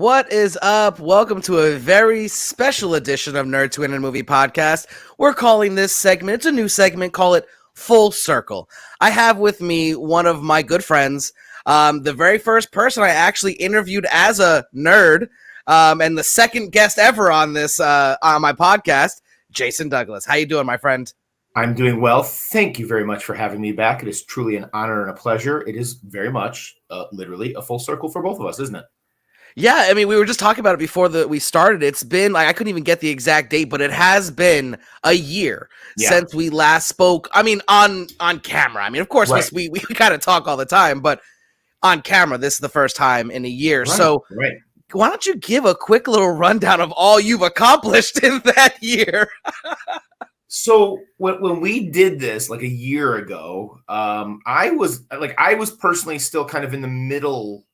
What is up? Welcome to a very special edition of Nerdtooine and Movie Podcast. We're calling this segment, it's a new segment, call it Full Circle. I have with me one of my good friends, the very first person I actually interviewed as a nerd, and the second guest ever on this on my podcast, Jason Douglas. How you doing, my friend? I'm doing well. Thank you very much for having me back. It is truly an honor and a pleasure. It is very much, literally, a full circle for both of us, isn't it? Yeah, I mean, we were just talking about it before we started. It's been, like, I couldn't even get the exact date, but it has been a year since we last spoke. I mean, on camera. I mean, of course, right. we kind of talk all the time, but on camera, this is the first time in a year. Right, so why don't you give a quick little rundown of all you've accomplished in that year? So when we did this like a year ago, I was personally still kind of in the middle.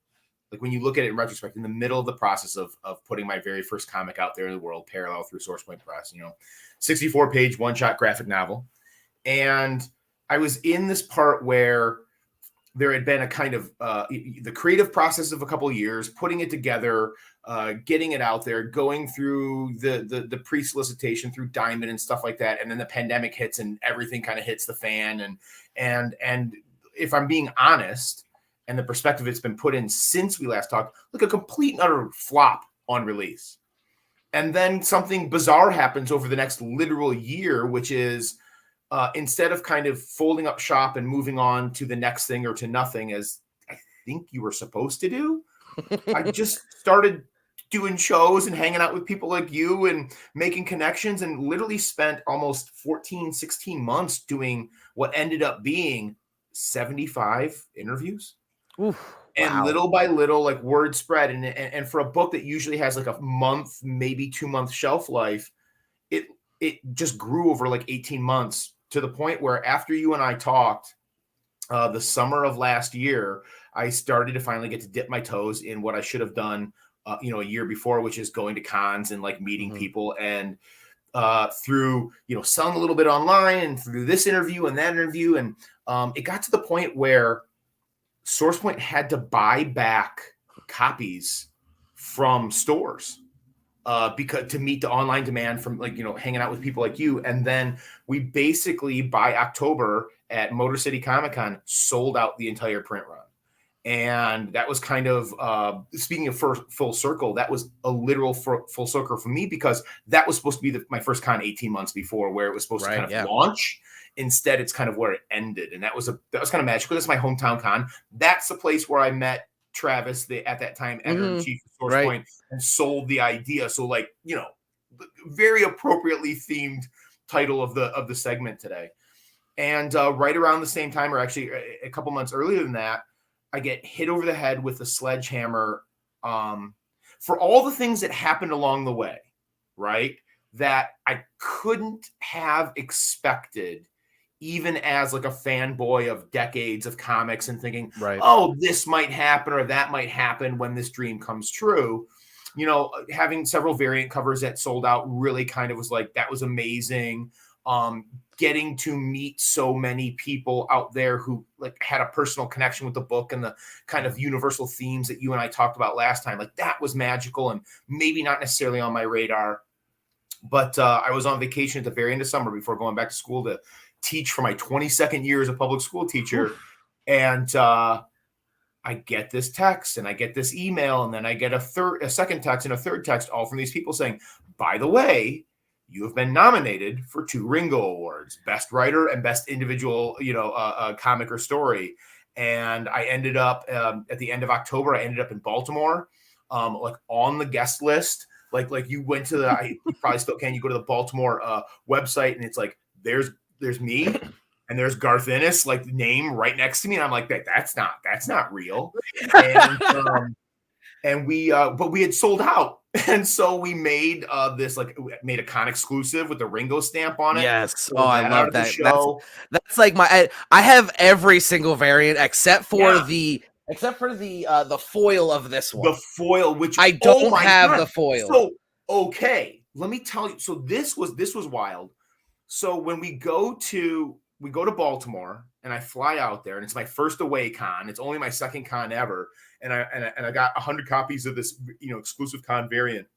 Like when you look at it in retrospect, in the middle of the process of putting my very first comic out there in the world, parallel through SourcePoint Press, 64-page one-shot graphic novel. And I was in this part where there had been a kind of the creative process of a couple of years, putting it together, getting it out there, going through the pre-solicitation through Diamond and stuff like that. And then the pandemic hits and everything kind of hits the fan. And if I'm being honest, and the perspective it's been put in since we last talked, like a complete and utter flop on release. And then something bizarre happens over the next literal year, which is instead of kind of folding up shop and moving on to the next thing or to nothing, as I think you were supposed to do, I just started doing shows and hanging out with people like you and making connections, and literally spent almost 14, 16 months doing what ended up being 75 interviews. Oof, and wow. Little by little, like word spread. And for a book that usually has like a month, maybe 2-month shelf life, it just grew over like 18 months to the point where after you and I talked the summer of last year, I started to finally get to dip my toes in what I should have done, a year before, which is going to cons and like meeting people. And through, selling a little bit online and through this interview and that interview. And it got to the point where SourcePoint had to buy back copies from stores because to meet the online demand from hanging out with people like you. And then we basically by October at Motor City Comic Con sold out the entire print run. And that was kind of, speaking of full circle, that was a literal full circle for me, because that was supposed to be my first con 18 months before, where it was supposed to kind of launch. Instead, it's kind of where it ended. And that was kind of magical. That's my hometown con. That's the place where I met Travis, at that time, editor-in-chief of SourcePoint, and sold the idea. So very appropriately themed title of the segment today. And right around the same time, or actually a couple months earlier than that, I get hit over the head with a sledgehammer for all the things that happened along the way, right? That I couldn't have expected, even as like a fanboy of decades of comics and thinking, oh, this might happen or that might happen when this dream comes true. Having several variant covers that sold out really kind of was like, that was amazing. Getting to meet so many people out there who had a personal connection with the book and the kind of universal themes that you and I talked about last time, that was magical and maybe not necessarily on my radar. But I was on vacation at the very end of summer before going back to school to teach for my 22nd year as a public school teacher. Oof. And I get this text and I get this email, and then I get a second text and a third text, all from these people saying, by the way, you have been nominated for 2 Ringo Awards, Best Writer and Best Individual, comic or story. And I ended up at the end of October, I ended up in Baltimore, on the guest list. Like you went to you probably still can. You go to the Baltimore website, and it's like there's me and there's Garth Ennis name right next to me, and I'm like, that's not real. And we but we had sold out. And so we made made a con exclusive with the Ringo stamp on it. Yes. Oh, I love that. That's like I have every single variant except for the foil of this one. The foil, which I don't have the foil. So okay, let me tell you. So this was wild. So when we go to we go to Baltimore, and I fly out there, and it's my first away con. It's only my second con ever, and I got 100 copies of this, exclusive con variant.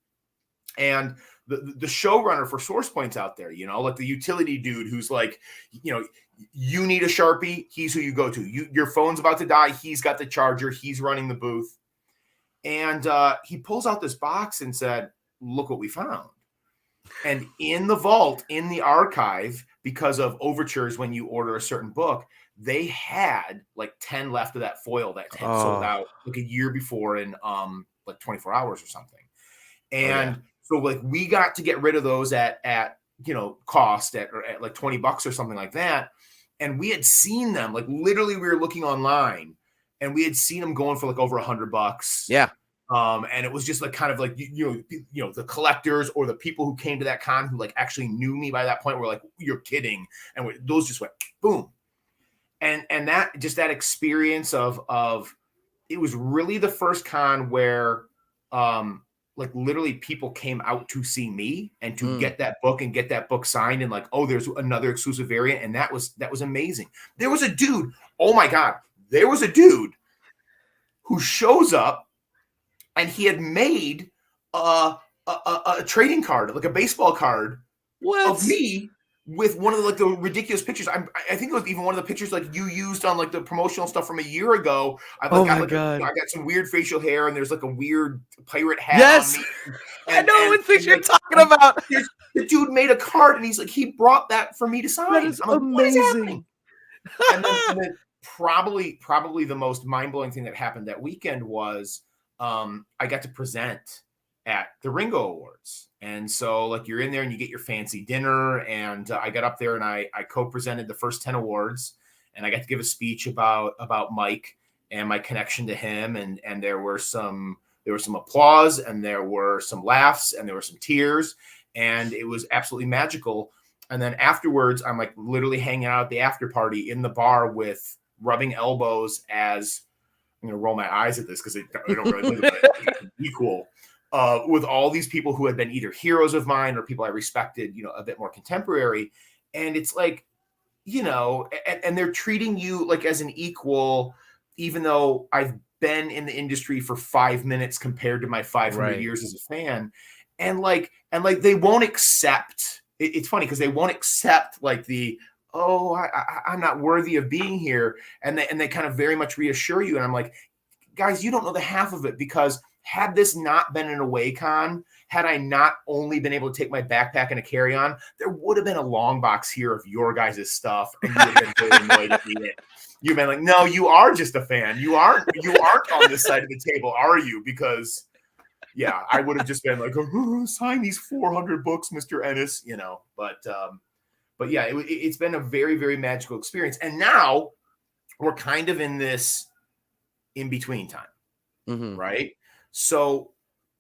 And the showrunner for Source Point's out there, like the utility dude who's like, you need a Sharpie, he's who you go to. Your phone's about to die, he's got the charger, he's running the booth. And he pulls out this box and said, look what we found. And in the vault, in the archive, because of overtures when you order a certain book, they had like 10 left of that foil that had sold out like a year before in like 24 hours or something. And so like we got to get rid of those at cost at like $20 or something like that. And we had seen them, like literally we were looking online and we had seen them going for like over $100. Yeah. And it was just like kind of like, the collectors or the people who came to that con who like actually knew me by that point were like, you're kidding. And those just went boom. And that experience of it was really the first con where like literally people came out to see me and to get that book and get that book signed and like, oh, there's another exclusive variant. And that was amazing. There was a dude. Oh my God. There was a dude who shows up and he had made a trading card, like a baseball card of me with one of the ridiculous pictures. I think it was even one of the pictures like you used on like the promotional stuff from a year ago. I got some weird facial hair and there's like a weird pirate hat. Yes, on me. I know what thing you're talking about. The dude made a card and he's like, he brought that for me to sign. That is amazing. And then probably the most mind-blowing thing that happened that weekend was I got to present at the Ringo Awards. And so like you're in there and you get your fancy dinner, and I got up there and I co-presented the first 10 awards, and I got to give a speech about Mike and my connection to him. And there was some applause, and there were some laughs, and there were some tears, and it was absolutely magical. And then afterwards, I'm like literally hanging out at the after party in the bar with rubbing elbows as I'm going to roll my eyes at this because I don't really think about it. It's equal with all these people who had been either heroes of mine or people I respected, a bit more contemporary. And it's like, and they're treating you like as an equal, even though I've been in the industry for 5 minutes compared to my 500 years as a fan. And they won't accept. It's funny because they won't accept like I'm not worthy of being here. And they kind of very much reassure you. And I'm like, guys, you don't know the half of it, because had this not been an away con, had I not only been able to take my backpack and a carry-on, there would have been a long box here of your guys' stuff. And you would have been very annoyed at me. You've been like, no, you are just a fan. You aren't on this side of the table, are you? Because yeah, I would have just been like, sign these 400 books, Mr. Ennis, But yeah, it's been a very, very magical experience. And now we're kind of in this in-between time, right? So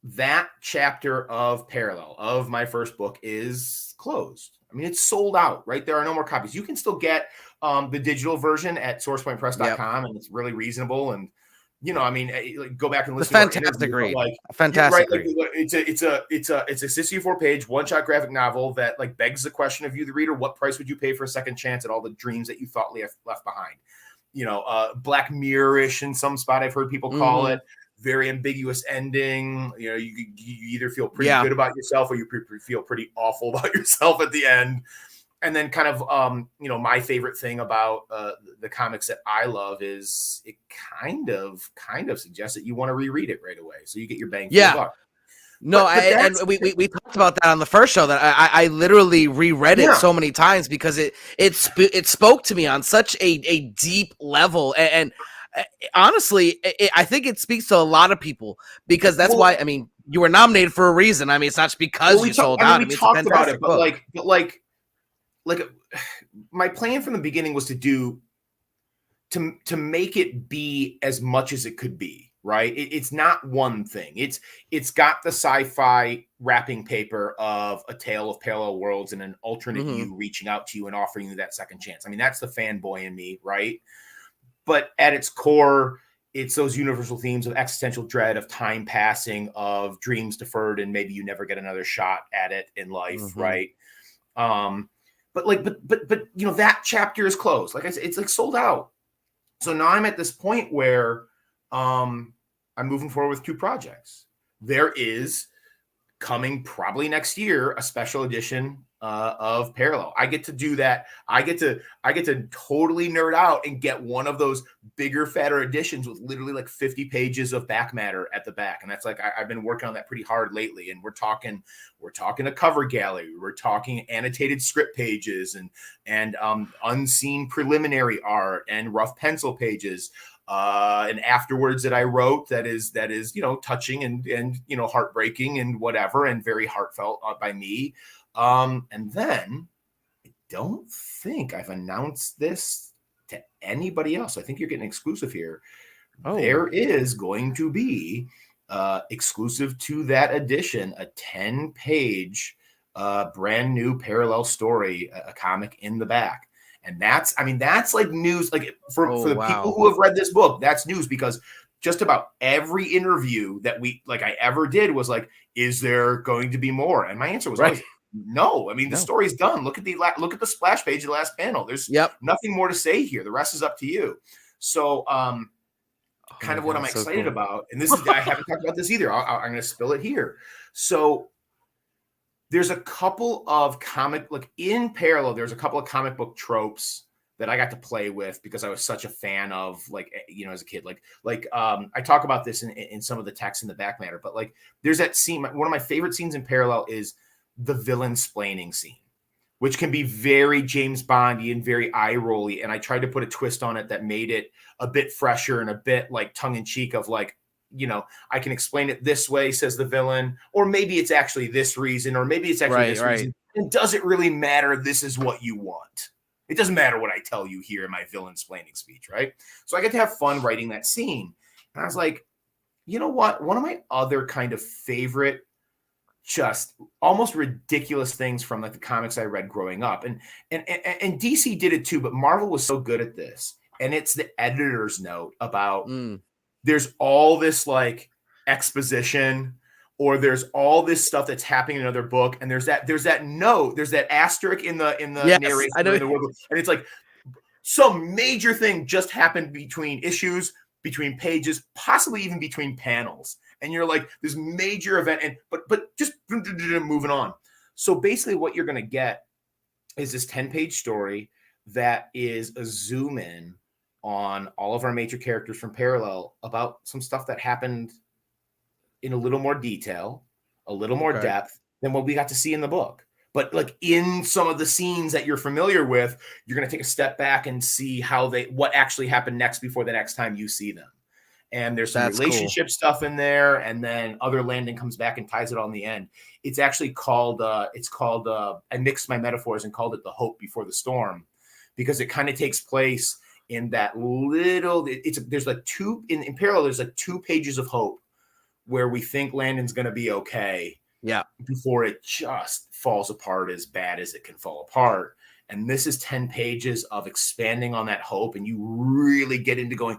that chapter of Parallel, of my first book, is closed. I mean, it's sold out, right? There are no more copies. You can still get the digital version at sourcepointpress.com, and it's really reasonable. And go back and listen. Fantastic read. Fantastic read. It's a 64-page one-shot graphic novel that like begs the question of you, the reader: what price would you pay for a second chance at all the dreams that you thought left behind? Black Mirror-ish in some spot, I've heard people call it. Very ambiguous ending. You either feel pretty good about yourself or you feel pretty awful about yourself at the end. And then kind of, my favorite thing about the comics that I love is it kind of suggests that you want to reread it right away, so you get your bang for the buck. No, and we talked about that on the first show, that I literally reread it so many times because it spoke to me on such a deep level, and honestly, I think it speaks to a lot of people, because that's why, I mean, you were nominated for a reason. I mean, it's not because you sold out. We talked about it, but like my plan from the beginning was to make it be as much as it could be, right? It's not one thing. It's got the sci-fi wrapping paper of a tale of parallel worlds and an alternate you reaching out to you and offering you that second chance. I mean, that's the fanboy in me, right? But at its core, it's those universal themes of existential dread, of time passing, of dreams deferred, and maybe you never get another shot at it in life, right? but that chapter is closed. Like I said, it's like sold out. So now I'm at this point where I'm moving forward with 2 projects. There is coming probably next year a special edition of Parallel. I get to do that. I get to totally nerd out and get one of those bigger, fatter editions with literally like 50 pages of back matter at the back. And that's like I've been working on that pretty hard lately. And we're talking a cover gallery. We're talking annotated script pages and unseen preliminary art and rough pencil pages. And afterwards that I wrote that is touching and heartbreaking and whatever and very heartfelt by me. And then I don't think I've announced this to anybody else. I think you're getting exclusive here. Oh. There is going to be exclusive to that edition a 10-page brand new parallel story, a comic in the back. And that's like news, like for the people who have read this book, that's news, because just about every interview that I ever did was like, is there going to be more? And my answer was always no. I mean, the story's done. Look at the splash page of the last panel. There's nothing more to say here. The rest is up to you. So, kind of what I'm excited about, and this is, I haven't talked about this either. I'm going to spill it here. So there's a couple of in Parallel, there's a couple of comic book tropes that I got to play with because I was such a fan of, as a kid. I talk about this in some of the text in the back matter, but like there's that scene. One of my favorite scenes in Parallel is the villain splaining scene, which can be very James Bondy and very eye-rolly. And I tried to put a twist on it that made it a bit fresher and a bit like tongue-in-cheek of like, I can explain it this way, says the villain, or maybe it's actually this reason, or maybe it's actually this reason. And does it really matter? This is what you want. It doesn't matter what I tell you here in my villain splaining speech, right? So I get to have fun writing that scene. And I was like, you know what? One of my other kind of favorite, just almost ridiculous things from like the comics I read growing up, and DC did it too, but Marvel was so good at this. And it's the editor's note about there's all this like exposition, or there's all this stuff that's happening in another book, and there's that note, there's that asterisk in the narration, and it's like some major thing just happened between issues, between pages, possibly even between panels, and you're like, this major event, and but just moving on. So basically, what you're gonna get is this 10-page story that is a zoom in on all of our major characters from Parallel about some stuff that happened in a little more detail, a little more depth than what we got to see in the book. But like in some of the scenes that you're familiar with, you're going to take a step back and see what actually happened next before the next time you see them. And there's some relationship stuff in there. And then Other Landing comes back and ties it all in the end. It's actually called, I mixed my metaphors and called it The Hope Before the Storm, because it kind of takes place in that little, there's like in Parallel, there's like 2 pages of hope where we think Landon's going to be okay. Yeah. Before it just falls apart as bad as it can fall apart. And this is 10 pages of expanding on that hope. And you really get into going,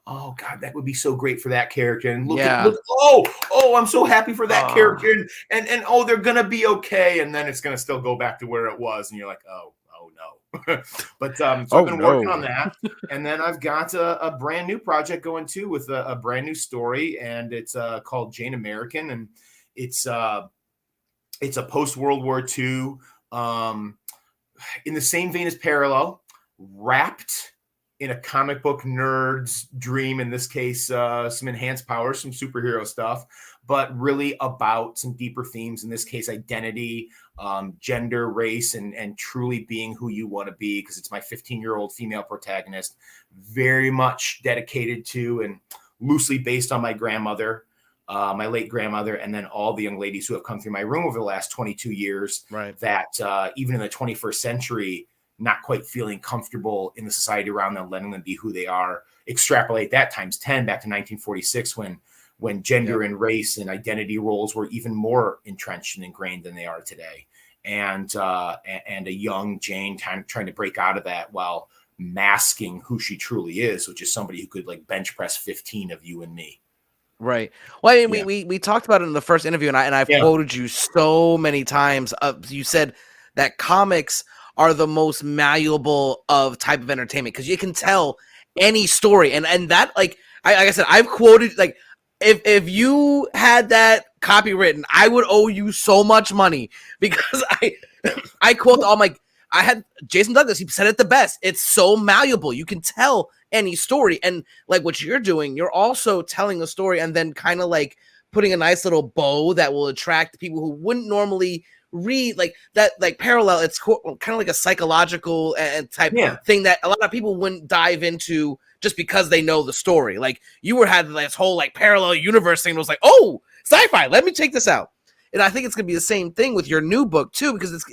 oh God, that would be so great for that character. And look, I'm so happy for that character. And they're going to be okay. And then it's going to still go back to where it was. And you're like, oh no. But so I've been working on that. And then I've got a brand new project going too with a brand new story. And it's called Jane American. And it's a post-World War II, in the same vein as Parallel, wrapped in a comic book nerd's dream, in this case, some enhanced powers, some superhero stuff, but really about some deeper themes, in this case, identity, gender, race, and truly being who you want to be, because it's my 15-year-old female protagonist, very much dedicated to and loosely based on my grandmother, my late grandmother, and then all the young ladies who have come through my room over the last 22 years, that even in the 21st century, not quite feeling comfortable in the society around them, letting them be who they are. Extrapolate that times 10 back to 1946, when gender and race and identity roles were even more entrenched and ingrained than they are today. And a young Jane trying to break out of that while masking who she truly is, which is somebody who could like bench press 15 of you and me. Right. Well, I mean, we talked about it in the first interview, and I've quoted you so many times. You said that comics are the most malleable of type of entertainment because you can tell any story. And that, like I said, I've quoted, like, if you had that copywritten, I would owe you so much money because I quote all my. I had Jason Douglas. He said it the best. It's so malleable. You can tell any story, and like what you're doing, you're also telling a story, and then kind of like putting a nice little bow that will attract people who wouldn't normally read like that. Like parallel, it's kind of like a psychological and type thing that a lot of people wouldn't dive into just because they know the story. Like you had this whole like parallel universe thing. That was like, oh, sci-fi. Let me check this out. And I think it's gonna be the same thing with your new book too, because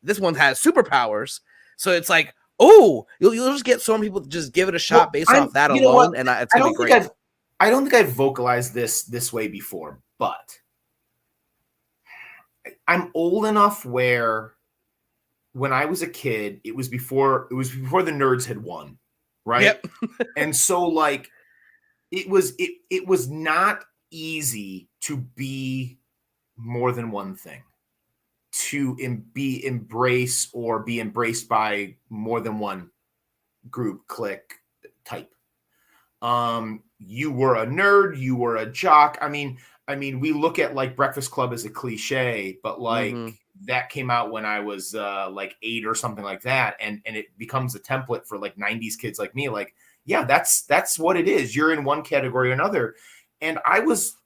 this one has superpowers. So it's like, oh, you'll just get so many people to just give it a shot based off that alone, and it's gonna be great. I don't think I've vocalized this way before, but I'm old enough where when I was a kid, it was before the nerds had won, right? Yep. And so like it was not easy to be more than one thing, to be embraced by more than one group, clique, type. You were a nerd, you were a jock. I mean, we look at like Breakfast Club as a cliche, but like that came out when I was like 8 or something like that, and it becomes a template for like 90s kids like me. Like, yeah, that's what it is. You're in one category or another, and I was,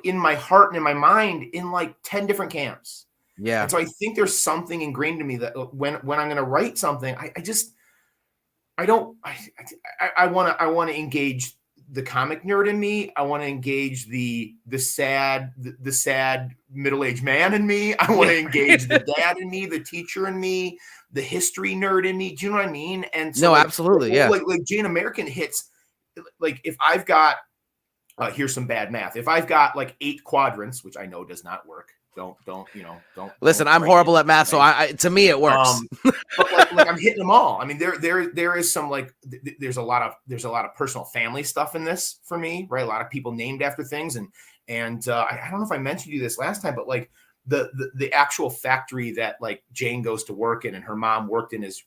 in my heart and in my mind, in like 10 different camps. Yeah. And so I think there's something ingrained in me that when I'm going to write something, I want to engage the comic nerd in me. I want to engage the sad middle-aged man in me. I want to engage the dad in me, the teacher in me, the history nerd in me. Do you know what I mean? And so, no, absolutely, yeah. Like Jane American hits. Like if I've got here's some bad math. If I've got like 8 quadrants, which I know does not work. Don't listen. I'm horrible at math, so to me it works. But like I'm hitting them all. I mean, there is some like there's a lot of personal family stuff in this for me, right? A lot of people named after things, and I don't know if I mentioned you this last time, but like the actual factory that like Jane goes to work in, and her mom worked in as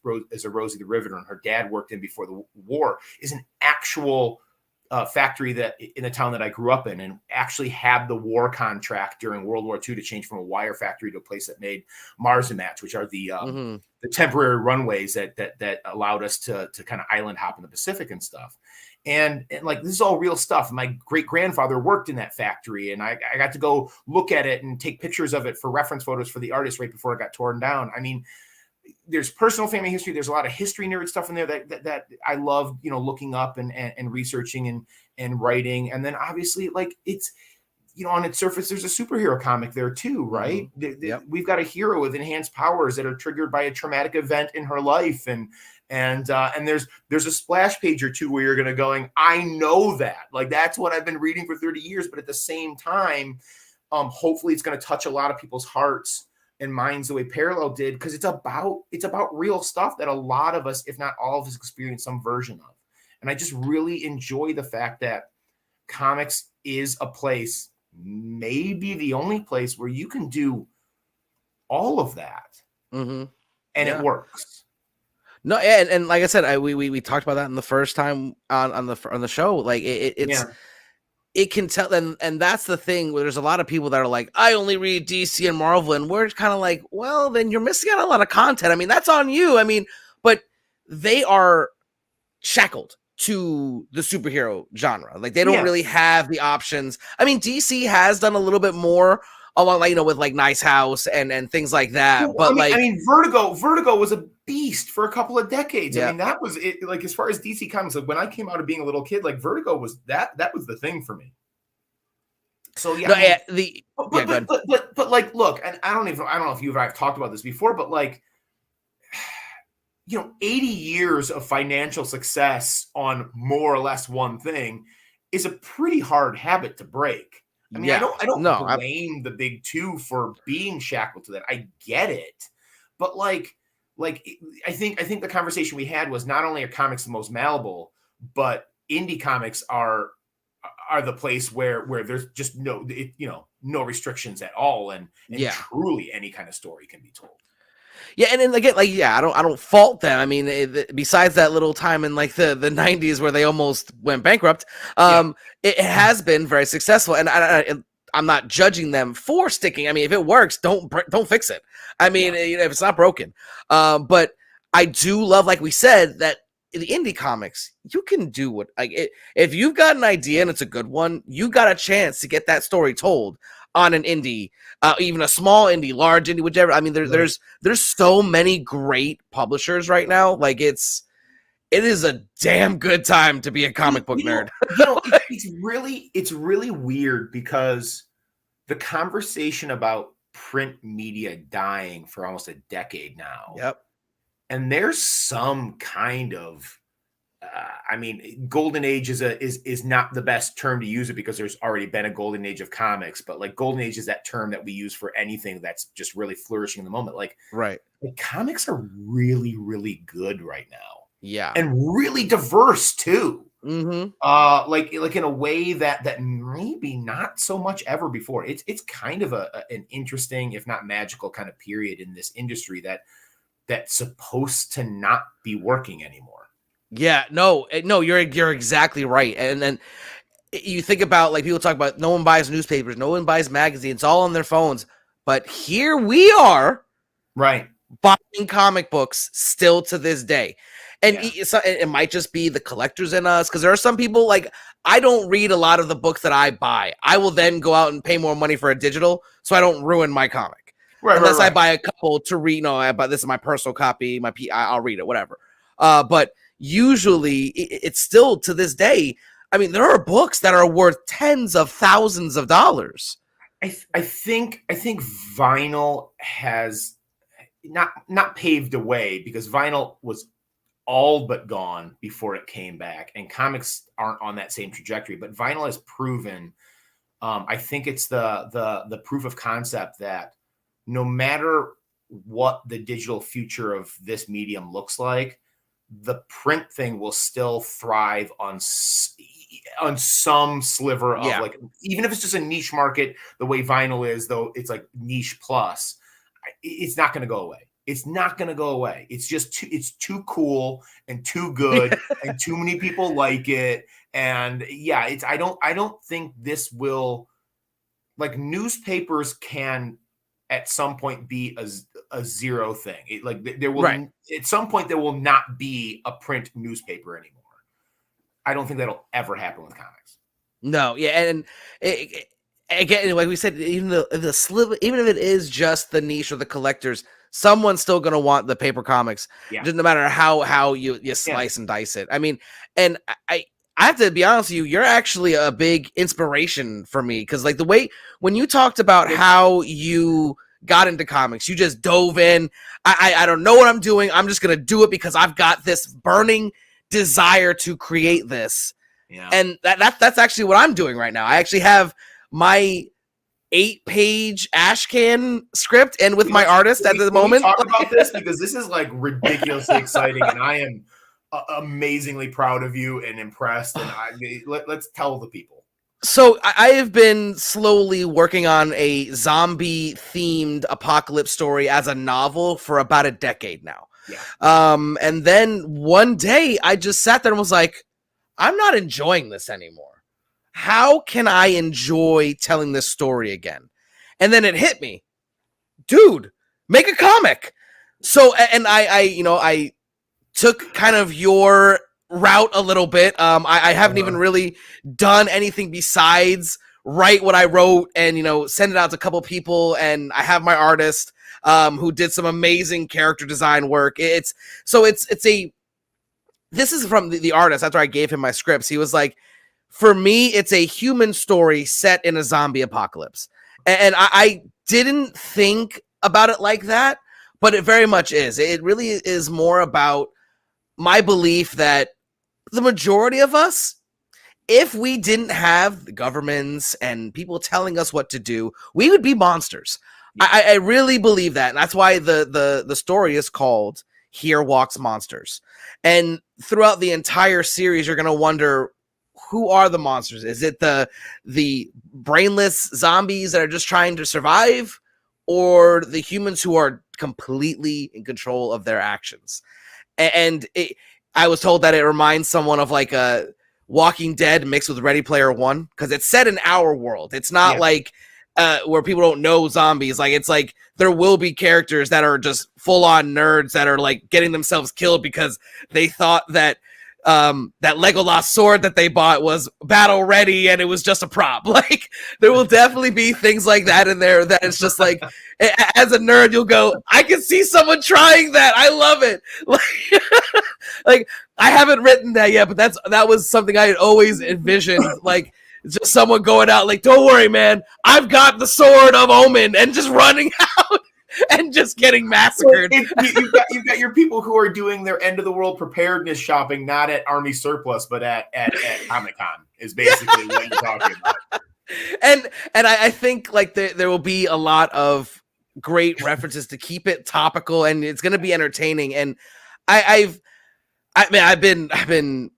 a Rosie the Riveter, and her dad worked in before the war, is an actual factory that in the town that I grew up in, and actually had the war contract during World War II to change from a wire factory to a place that made Mars and Match, which are the temporary runways that allowed us to kind of island hop in the Pacific and stuff. And like, this is all real stuff. My great grandfather worked in that factory, and I got to go look at it and take pictures of it for reference photos for the artist right before it got torn down. I mean, there's personal family history. There's a lot of history nerd stuff in there that I love, looking up and researching and writing. And then obviously, like, it's, on its surface, there's a superhero comic there too, right? Yep. We've got a hero with enhanced powers that are triggered by a traumatic event in her life, and there's a splash page or two where you're gonna going, I know that, like, that's what I've been reading for 30 years, but at the same time, hopefully it's gonna touch a lot of people's hearts and minds the way Parallel did, because it's about real stuff that a lot of us, if not all of us, experience some version of. And I just really enjoy the fact that comics is a place, maybe the only place, where you can do all of that, and it works. No, and like I said, we talked about that in the first time on the show. Like it's. Yeah. It can tell, and that's the thing where there's a lot of people that are like, I only read DC and Marvel, and we're kind of like, well, then you're missing out on a lot of content. I mean, that's on you. I mean, but they are shackled to the superhero genre. Like, they don't really have the options. I mean, DC has done a little bit more along, like, with like Nice House and things like that. Well, but I mean, Vertigo was a beast for a couple of decades. Yeah. I mean, that was it. Like, as far as DC comics, like, when I came out of being a little kid, like, Vertigo was that was the thing for me. So yeah, but like, look, and I don't know if you and I have talked about this before, but like, 80 years of financial success on more or less one thing is a pretty hard habit to break. I mean, I don't blame the big two for being shackled to that. I get it, but like I think the conversation we had was, not only are comics the most malleable, but indie comics are the place where there's just no restrictions at all, and truly any kind of story can be told. Yeah, and then again, like, yeah, I don't fault them. I mean, besides that little time in like the 90s where they almost went bankrupt, it has been very successful, and I'm not judging them for sticking. I mean, if it works, don't fix it. I mean, if it's not broken, but I do love, like we said, that in the indie comics, you can do what, like, if you've got an idea and it's a good one, you got a chance to get that story told on an indie, even a small indie, large indie, whichever. I mean, there's so many great publishers right now. Like, it is a damn good time to be a comic book nerd. It's really weird because the conversation about print media dying for almost a decade now. Yep. And there's some kind of, I mean, golden age is not the best term to use it because there's already been a golden age of comics, but like golden age is that term that we use for anything that's just really flourishing in the moment. Like, right. Like, comics are really, really good right now. Yeah. And really diverse too. Mm-hmm. Like in a way that maybe not so much ever before. It's kind of an interesting, if not magical, kind of period in this industry that's supposed to not be working anymore. Yeah, no, you're exactly right. And then you think about, like, people talk about no one buys newspapers, no one buys magazines, all on their phones. But here we are, right, buying comic books still to this day. And it might just be the collectors in us, because there are some people, like, I don't read a lot of the books that I buy. I will then go out and pay more money for a digital so I don't ruin my comic. Unless I buy a couple to read, this is my personal copy, I'll read it, whatever. But usually it's still to this day. I mean, there are books that are worth tens of thousands of dollars. I think vinyl has not paved a way, because vinyl was all but gone before it came back, and comics aren't on that same trajectory. But vinyl has proven, I think it's the proof of concept that no matter what the digital future of this medium looks like, the print thing will still thrive on some sliver of, like, even if it's just a niche market, the way vinyl is, though it's like niche plus, it's not going to go away. It's not going to go away. It's just it's too cool and too good and too many people like it. And I don't think this will, like, newspapers can at some point be a zero thing. There will at some point there will not be a print newspaper anymore. I don't think that'll ever happen with comics. No, and again, like we said, even if it is just the niche or the collectors, someone's still gonna want the paper comics, just no matter how you slice and dice it. I mean, and I have to be honest with you, you're actually a big inspiration for me, because, like, the way when you talked about how you got into comics, you just dove in. I don't know what I'm doing. I'm just gonna do it because I've got this burning desire to create this. Yeah. And that's actually what I'm doing right now. I actually have my 8-page Ashcan script, and with my artist at the moment. Talk about this, because this is, like, ridiculously exciting, and I am amazingly proud of you and impressed. And let's tell the people. So I have been slowly working on a zombie-themed apocalypse story as a novel for about a decade now. Yeah. And then one day I just sat there and was like, I'm not enjoying this anymore. How can I enjoy telling this story again? And then it hit me, dude, make a comic. So, and I took kind of your route a little bit. I haven't even really done anything besides write what I wrote and, send it out to a couple people. And I have my artist who did some amazing character design work. This is from the artist. After I gave him my scripts, he was like, for me, it's a human story set in a zombie apocalypse. And I didn't think about it like that, but it very much is. It really is more about my belief that the majority of us, if we didn't have the governments and people telling us what to do, we would be monsters. Yeah. I really believe that. And that's why the story is called Here Walks Monsters. And throughout the entire series, you're going to wonder, who are the monsters? Is it the brainless zombies that are just trying to survive, or the humans who are completely in control of their actions. And I was told that it reminds someone of like a Walking Dead mixed with Ready Player One, because it's set in our world. It's not like where people don't know zombies. Like, it's like there will be characters that are just full on nerds that are like getting themselves killed because they thought that that Legolas sword that they bought was battle ready and it was just a prop. Like, there will definitely be things like that in there that it's just like, as a nerd, you'll go, I can see someone trying that. I love it. Like, like, I haven't written that yet, but that was something I had always envisioned. Like, just someone going out like, don't worry, man, I've got the sword of Omen, and just running out and just getting massacred. You've got your people who are doing their end of the world preparedness shopping, not at Army Surplus, but at Comic-Con is basically what you're talking about. And I think like there will be a lot of great references to keep it topical, and it's going to be entertaining. And I've been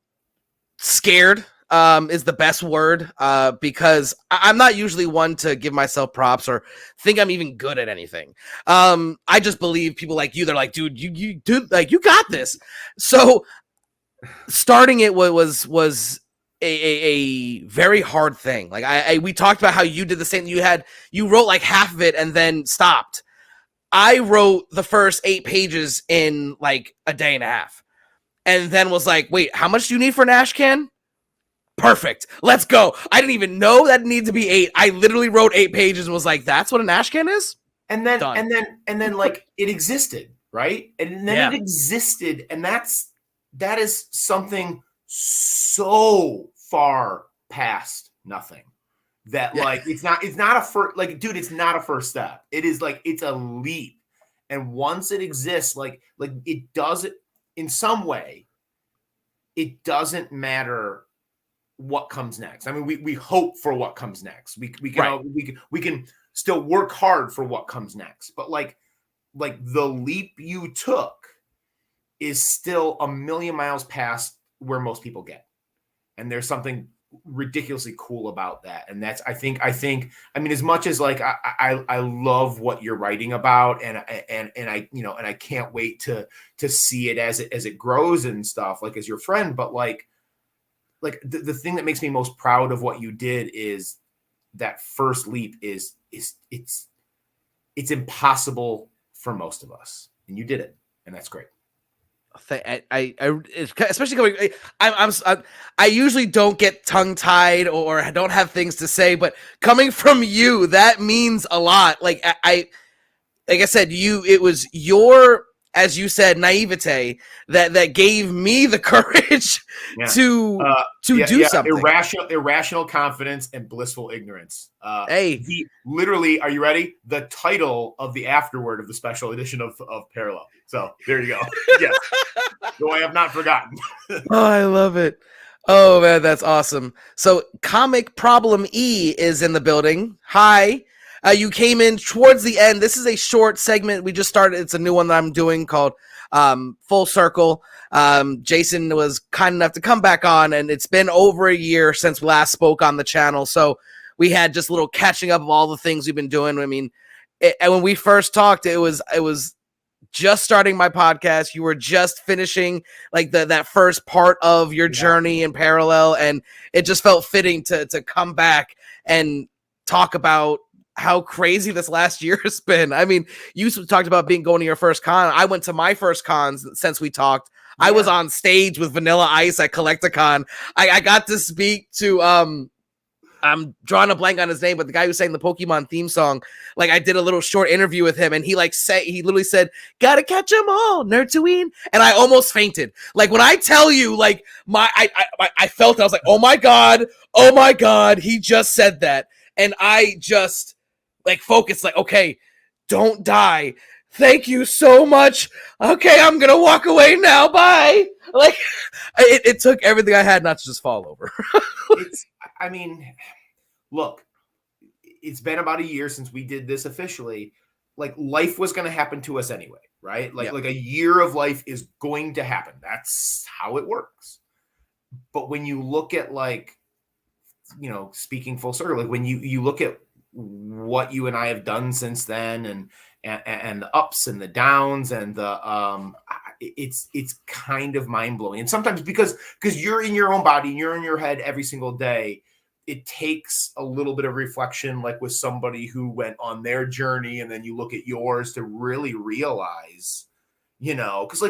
scared is the best word, because I'm not usually one to give myself props or think I'm even good at anything. I just believe people like you. They're like, dude, you like, you got this. So starting it was a very hard thing. Like we talked about how you did the same. You wrote like half of it and then stopped. I wrote the first 8 pages in like a day and a half, and then was like, wait, how much do you need for an ash can? Perfect. Let's go. I didn't even know that it needed to be 8. I literally wrote 8 pages and was like, that's what an ash can is? And then like it existed, right? And then it existed, and that is something so far past nothing that like it's not a first, like, dude, it's not a first step. It is like, it's a leap. And once it exists, like it doesn't, in some way, it doesn't matter what comes next. I mean, we hope for what comes next. We can still work hard for what comes next. But like the leap you took is still a million miles past where most people get. And there's something ridiculously cool about that. And that's, I think, I mean, as much as like, I love what you're writing about, and I, you know, and I can't wait to see it as it grows and stuff, like, as your friend, but like the thing that makes me most proud of what you did is that first leap is it's impossible for most of us, and you did it, and that's great. I especially going. I usually don't get tongue tied or I don't have things to say, but coming from you, that means a lot. Like like I said, it was your, as you said, naivete that gave me the courage to do something. Irrational confidence and blissful ignorance. Hey, literally, are you ready? The title of the afterword of the special edition of Parallel. So there you go. Yes. So I have not forgotten. Oh, I love it. Oh man, that's awesome. So Comic Problem E is in the building. Hi. You came in towards the end. This is a short segment we just started. It's a new one that I'm doing called Full Circle. Jason was kind enough to come back on, and it's been over a year since we last spoke on the channel. So we had just a little catching up of all the things we've been doing. I mean, and when we first talked, it was just starting my podcast. You were just finishing like that first part of your journey in Parallel, and it just felt fitting to come back and talk about how crazy this last year has been. I mean, you talked about going to your first con. I went to my first cons since we talked. Yeah. I was on stage with Vanilla Ice at Collecticon. I got to speak to I'm drawing a blank on his name, but the guy who sang the Pokemon theme song. Like, I did a little short interview with him, and he literally said, "Gotta catch them all, Nerdtooine," and I almost fainted. Like, when I tell you, like, I felt, I was like, oh my god, he just said that, and I just like focused, like, okay, don't die. Thank you so much. Okay, I'm gonna walk away now. Bye. Like, it took everything I had not to just fall over. I mean, look, it's been about a year since we did this officially. Like, life was going to happen to us anyway, right? Like a year of life is going to happen. That's how it works. But when you look at, like, you know, speaking full circle, like when you look at what you and I have done since then, and the ups and the downs and the it's kind of mind blowing. And sometimes because you're in your own body and you're in your head every single day, it takes a little bit of reflection, like with somebody who went on their journey, and then you look at yours to really realize, because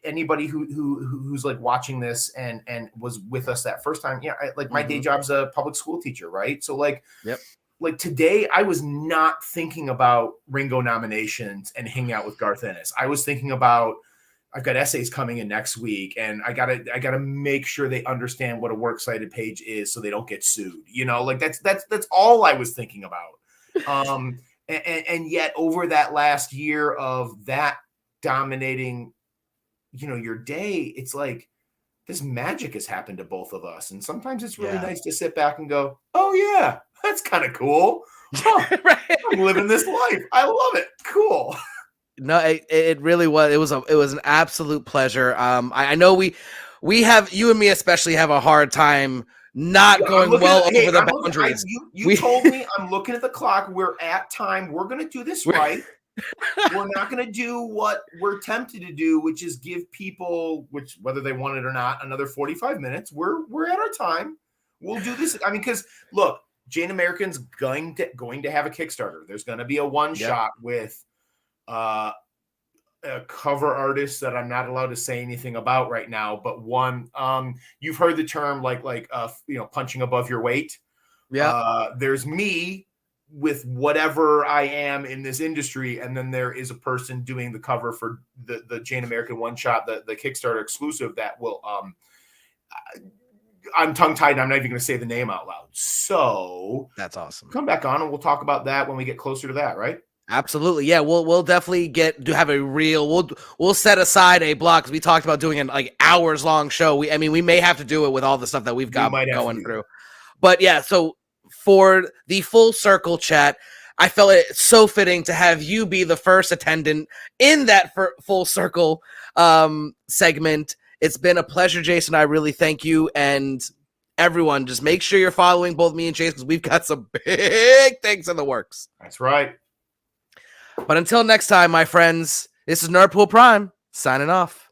anybody who's like watching this and was with us that first time, my day job's a public school teacher, right? So yep. Like today, I was not thinking about Ringo nominations and hanging out with Garth Ennis. I was thinking about, I've got essays coming in next week, and I gotta make sure they understand what a works cited page is, so they don't get sued. That's all I was thinking about. And yet, over that last year of that dominating, your day, it's like this magic has happened to both of us, and sometimes it's really nice to sit back and go, "Oh yeah, that's kind of cool. Huh, Right. I'm living this life. I love it. Cool." No, it really was. It was an absolute pleasure. I know we have, you and me especially, have a hard time not going over the boundaries. You told me, I'm looking at the clock. We're at time. We're going to do this right. We're not going to do what we're tempted to do, which is give people, whether they want it or not, another 45 minutes. We're at our time. We'll do this. I mean, because look, Jane American's going to have a Kickstarter. There's going to be a one shot with a cover artist that I'm not allowed to say anything about right now, but one, you've heard the term like punching above your weight. Yeah. There's me with whatever I am in this industry, and then there is a person doing the cover for the Jane American one shot, the Kickstarter exclusive that will I'm tongue-tied and I'm not even going to say the name out loud. So that's awesome. Come back on and we'll talk about that when we get closer to that, right? Absolutely. Yeah, we'll definitely have a real, we'll set aside a block, because we talked about doing an hours long show. We may have to do it with all the stuff that we've got going through. But yeah, so for the full circle chat, I felt it so fitting to have you be the first attendant in that full circle segment. It's been a pleasure, Jason. I really thank you. And everyone, just make sure you're following both me and Jason, because we've got some big things in the works. That's right. But until next time, my friends, this is Nerdpool Prime signing off.